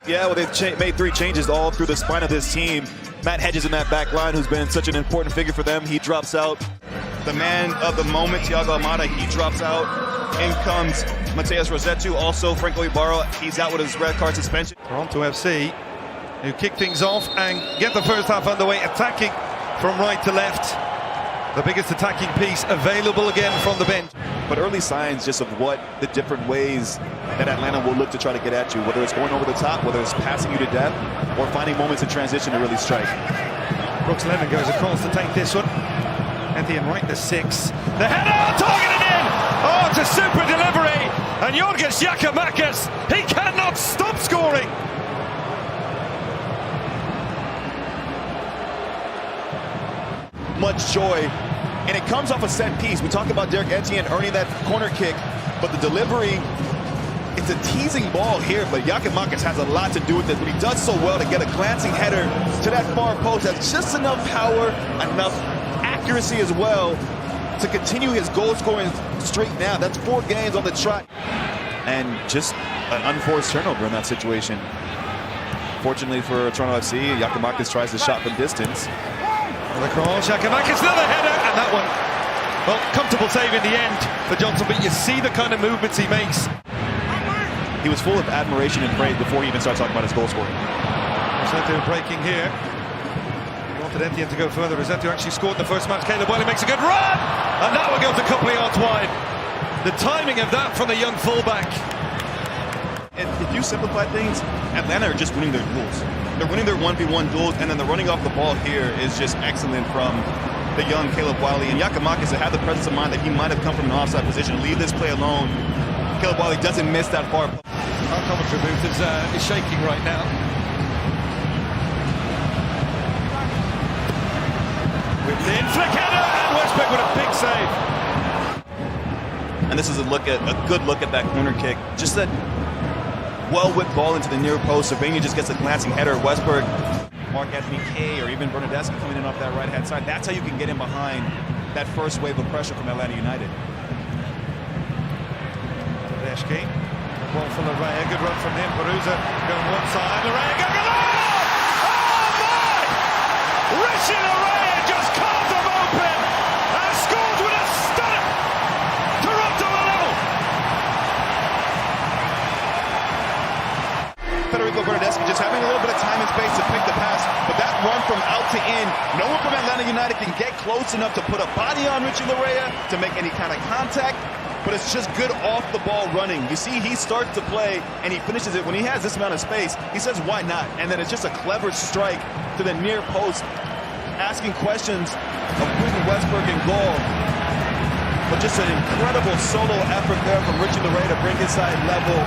Yeah, well, they've made 3 changes all through the spine of this team. Matt Hedges in that back line, who's been such an important figure for them, he drops out. The man of the moment, Thiago Almada, he drops out. In comes Mateus Rossetto, also Franco Ibarra, he's out with his red card suspension. Toronto FC, who kick things off and get the first half underway, attacking from right to left. The biggest attacking piece available again from the bench. But early signs just of what the different ways that Atlanta will look to try to get at you, whether it's going over the top, whether it's passing you to death, or finding moments in transition to really strike. Brooks Lennon goes across to take this one. Etienne right to 6. The header, targeted in! Oh, it's a super delivery! And Yorgos Giakoumakis, he cannot stop scoring! Much joy, and it comes off a set piece. We talk about Derek Etienne earning that corner kick, but the delivery, it's a teasing ball here, but Giakoumakis has a lot to do with it, but he does so well to get a glancing header to that far post. That's just enough power, enough accuracy as well to continue his goal-scoring streak now. That's 4 games on the trot. And just an unforced turnover in that situation. Fortunately for Toronto FC, Giakoumakis tries the shot from distance. The cross, Giakoumakis, another header, and that one, well, comfortable save in the end for Johnson, but you see the kind of movements he makes. He was full of admiration and praise before he even started talking about his goal scoring. Rossetto breaking here. He wanted Etienne to go further. Rossetto actually scored the first match. Caleb Wiley makes a good run, and that one goes a couple of yards wide. The timing of that from the young fullback. If you simplify things, Atlanta are just winning their duels. They're winning their 1v1 duels, and then the running off the ball here is just excellent from the young Caleb Wiley. And Giakoumakis had the presence of mind that he might have come from an offside position. Leave this play alone. Caleb Wiley doesn't miss that far. Our commentary booth is shaking right now. With the flick header, and Westbeck with a big save. And this is a good look at that corner kick. Just that well-whipped ball into the near post. Savania just gets a glancing header. Westberg, Mark Anthony Kay, or even Bernadeschi coming in off that right-hand side. That's how you can get in behind that first wave of pressure from Atlanta United. Bernadeschi, ball for Larea, good run from him. Perusa going one side. Larea going oh my! Richie Larea just carved them open and scored with a stunner. Toronto level. Federico Bernadeschi just having a little bit of time and space to pick the pass, but that run from out to in, no one from Atlanta United can get close enough to put a body on Richie Larea to make any kind of contact, but it's just good off-the-ball running. You see, he starts to play, and he finishes it when he has this amount of space. He says, why not? And then it's just a clever strike to the near post, asking questions of putting Westberg in goal. But just an incredible solo effort there from Richie Larea to bring his side level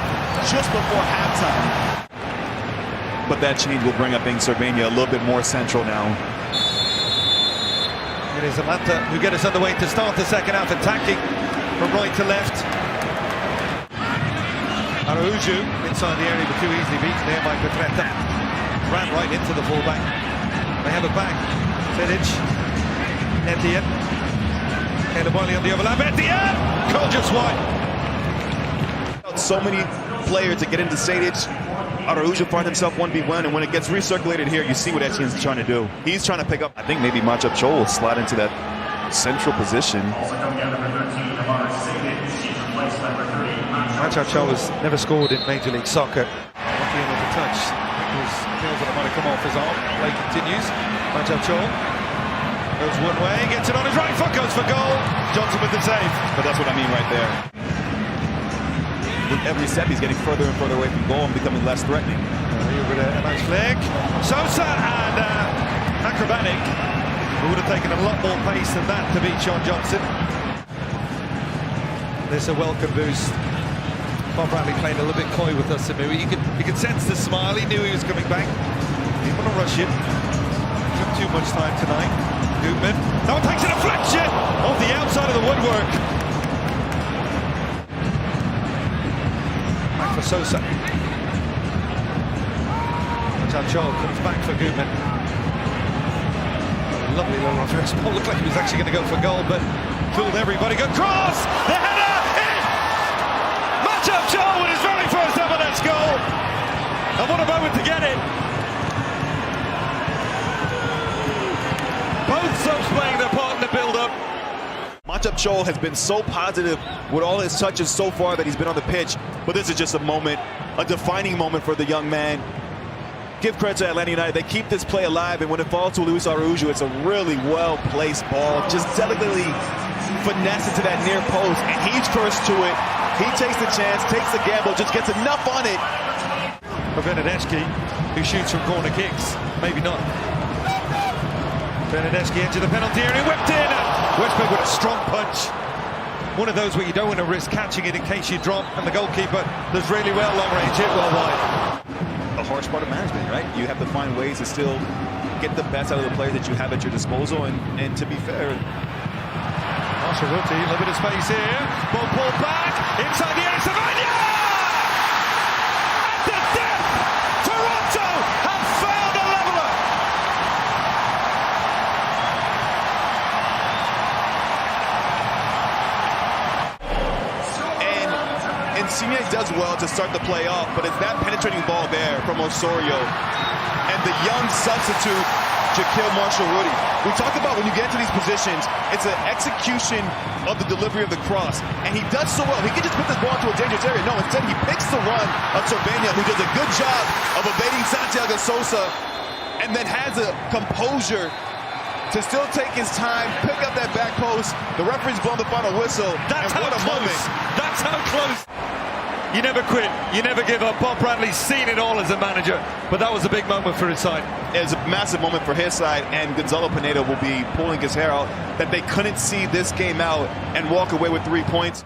just before halftime. But that change will bring up Sylvania a little bit more central now. It is Atlanta who get us underway to start the second half, attacking from right to left. Araujo inside the area, but too easily beaten there by Petretta. Ran right into the fullback. They have it back. Vidic, Etienne. Caleb Wiley on the overlap. Etienne! Goal just wide. So many players to get into Sadic. Araujo finds himself 1v1, and when it gets recirculated here, you see what Etienne's trying to do. He's trying to pick up, I think maybe Matchup Cho will slide into that central position. Matchup Cho has never scored in Major League Soccer. Lucky enough to touch. It feels that it might have come off his arm. Play continues. Matchup Cho goes one way, gets it on his right foot, goes for goal. Johnson with the save. But that's what I mean right there. With every step, he's getting further and further away from goal and becoming less threatening. Here with a nice flick. Sosa and acrobatic. Who would have taken a lot more pace than that to beat Sean Johnson. There's a welcome boost. Bob Bradley playing a little bit coy with us. You could sense the smile. He knew he was coming back. He didn't want to rush it. Took too much time tonight. Goodman. That one takes a deflection off the outside of the woodwork. Back for Sosa. Joel comes back for Goodman. Lovely little reverse ball. Looked like he was actually going to go for goal, but fooled everybody. Good cross! The header in! Matchup Joel with his very first MLS goal. And what a moment to get it. Both subs playing their part in the build-up. Matchup Cho has been so positive with all his touches so far that he's been on the pitch, but this is just a moment, a defining moment for the young man. Give credit to Atlanta United. They keep this play alive, and when it falls to Luis Araujo, it's a really well-placed ball, just delicately finessed into that near post, and he's first to it. He takes the chance, takes the gamble, just gets enough on it. For Benedeschi, who shoots from corner kicks, maybe not. Benedeschi into the penalty area, whipped in. Westberg with a strong punch. One of those where you don't want to risk catching it in case you drop, and the goalkeeper does really well, long range hit, well wide. A harsh part of management, right? You have to find ways to still get the best out of the players that you have at your disposal, and to be fair, Marshall Rutti, limited space here. Ball pulled back inside the area. Savagna! At the death, Toronto have found a leveler. and Insigne does well to start the play off, but it's that penetrating ball there from Osorio and the young substitute Jaquil Marshall-Rudy. We talk about when you get into these positions, it's an execution of the delivery of the cross, and he does so well. He can just put this ball into a dangerous area. No, instead he picks the run of Savagna, who does a good job of evading Santiago Sosa, and then has a composure to still take his time, pick up that back post. The referee's blown the final whistle. That's and how what a close. moment. That's how close. You never quit. You never give up. Bob Bradley's seen it all as a manager, but that was a big moment for his side. It was a massive moment for his side, and Gonzalo Pineda will be pulling his hair out that they couldn't see this game out and walk away with 3 points.